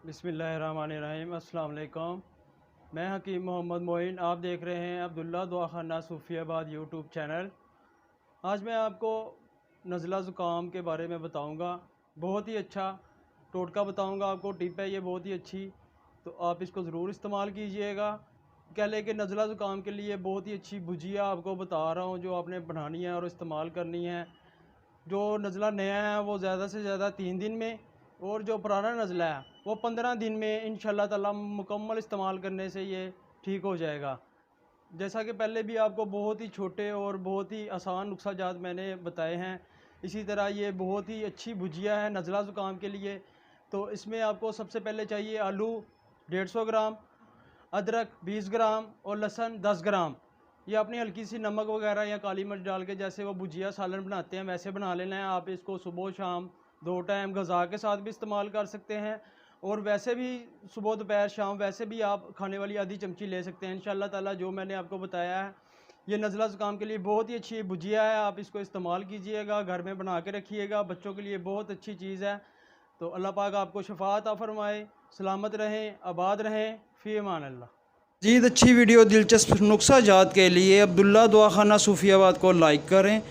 बिस्मिल्लाहिर्रहमानिर्रहीम। अस्सलाम वालेकुम। मैं हकीम मोहम्मद मोइन, आप देख रहे हैं अब्दुल्ला दुआखाना सूफियाबाद यूट्यूब चैनल। आज मैं आपको नज़ला ज़ुकाम के बारे में बताऊंगा। बहुत ही अच्छा टोटका बताऊंगा आपको, टिप है ये बहुत ही अच्छी, तो आप इसको ज़रूर इस्तेमाल कीजिएगा। कह लें कि नज़ला ज़ुकाम के लिए बहुत ही अच्छी भुजिया आपको बता रहा हूँ जो आपने बनानी है और इस्तेमाल करनी है। जो नज़ला नया है वो ज़्यादा से ज़्यादा 3 दिन में, और जो पुराना नज़ला है वो 15 दिन में इंशाल्लाह ताला मुकम्मल इस्तेमाल करने से ये ठीक हो जाएगा। जैसा कि पहले भी आपको बहुत ही छोटे और बहुत ही आसान नुस्ख़ा मैंने बताए हैं, इसी तरह ये बहुत ही अच्छी भुजिया है नज़ला ज़ुकाम के लिए। तो इसमें आपको सबसे पहले चाहिए आलू 150 ग्राम, अदरक 20 ग्राम और लहसुन 10 ग्राम। ये अपनी हल्की सी नमक वगैरह या काली मिर्च डाल के जैसे वो भुजिया सालन बनाते हैं वैसे बना लेना है। आप इसको सुबह शाम 2 टाइम गज़ा के साथ भी इस्तेमाल कर सकते हैं, और वैसे भी सुबह दोपहर शाम वैसे भी आप खाने वाली आधी चमची ले सकते हैं। इंशाल्लाह ताला जो मैंने आपको बताया है ये नज़ला ज़ुकाम के लिए बहुत ही अच्छी भुजिया है। आप इसको इस्तेमाल कीजिएगा, घर में बना के रखिएगा, बच्चों के लिए बहुत अच्छी चीज़ है। तो अल्लाह पाक आपको शफ़ा अता फ़रमाए, सलामत रहें, आबाद रहें, फ़ी अमान अल्लाह। मज़ीद अच्छी वीडियो दिलचस्प नुस्ख़ा जात के लिए अब्दुल्ला दुआखाना सूफियाबाद को लाइक करें,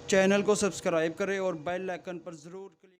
चैनल को सब्सक्राइब करें और बेल आइकन पर ज़रूर क्लिक